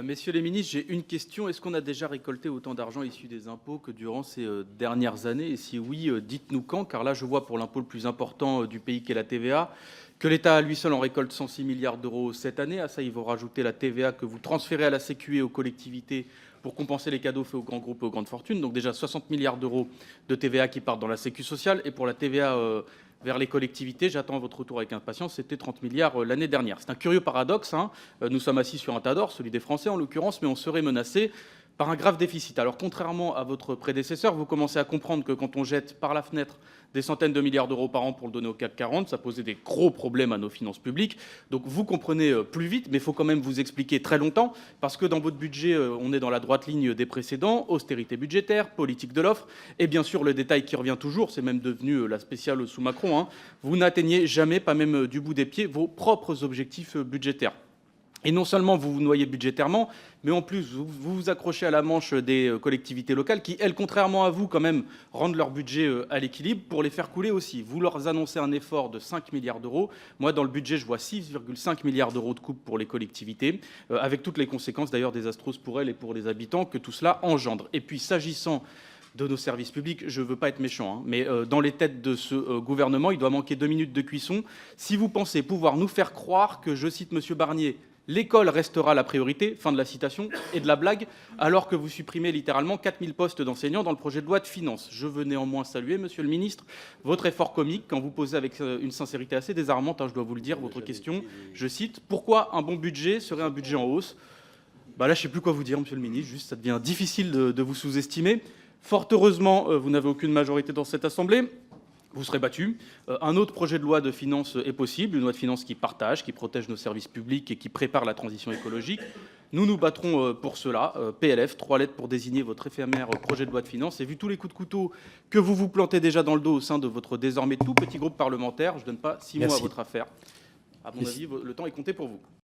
Messieurs les ministres, j'ai une question. Est-ce qu'on a déjà récolté autant d'argent issu des impôts que durant ces dernières années? Et si oui, dites-nous quand, car là, je vois pour l'impôt le plus important du pays qu'est la TVA, que l'État à lui seul en récolte 106 milliards d'euros cette année. À ça, il faut rajouter la TVA que vous transférez à la Sécu et aux collectivités pour compenser les cadeaux faits aux grands groupes et aux grandes fortunes. Donc déjà 60 milliards d'euros de TVA qui partent dans la Sécu sociale. Et pour la TVA vers les collectivités, j'attends votre retour avec impatience, c'était 30 milliards l'année dernière. C'est un curieux paradoxe, hein. Nous sommes assis sur un tas d'or, celui des Français en l'occurrence, mais on serait menacé par un grave déficit. Alors contrairement à votre prédécesseur, vous commencez à comprendre que quand on jette par la fenêtre des centaines de milliards d'euros par an pour le donner au CAC 40, ça posait des gros problèmes à nos finances publiques. Donc vous comprenez plus vite, mais il faut quand même vous expliquer très longtemps, parce que dans votre budget, on est dans la droite ligne des précédents, austérité budgétaire, politique de l'offre, et bien sûr le détail qui revient toujours, c'est même devenu la spéciale sous Macron, hein, vous n'atteignez jamais, pas même du bout des pieds, vos propres objectifs budgétaires. Et non seulement vous vous noyez budgétairement, mais en plus vous vous accrochez à la manche des collectivités locales qui, elles, contrairement à vous, quand même, rendent leur budget à l'équilibre pour les faire couler aussi. Vous leur annoncez un effort de 5 milliards d'euros. Moi, dans le budget, je vois 6,5 milliards d'euros de coupe pour les collectivités, avec toutes les conséquences d'ailleurs désastreuses pour elles et pour les habitants que tout cela engendre. Et puis, s'agissant de nos services publics, je ne veux pas être méchant, hein, mais dans les têtes de ce gouvernement, il doit manquer 2 minutes de cuisson. Si vous pensez pouvoir nous faire croire que, je cite M. Barnier, l'école restera la priorité, fin de la citation, et de la blague, alors que vous supprimez littéralement 4000 postes d'enseignants dans le projet de loi de finances. Je veux néanmoins saluer, monsieur le ministre, votre effort comique quand vous posez avec une sincérité assez désarmante, hein, je dois vous le dire, votre question, je cite, « Pourquoi un bon budget serait un budget en hausse ?» Là, je ne sais plus quoi vous dire, monsieur le ministre, juste ça devient difficile de vous sous-estimer. Fort heureusement, vous n'avez aucune majorité dans cette Assemblée. Vous serez battu. Un autre projet de loi de finances est possible, une loi de finances qui partage, qui protège nos services publics et qui prépare la transition écologique. Nous nous battrons pour cela. PLF, 3 lettres pour désigner votre éphémère projet de loi de finances. Et vu tous les coups de couteau que vous vous plantez déjà dans le dos au sein de votre désormais tout petit groupe parlementaire, je ne donne pas 6 mois à votre affaire. À mon avis, le temps est compté pour vous.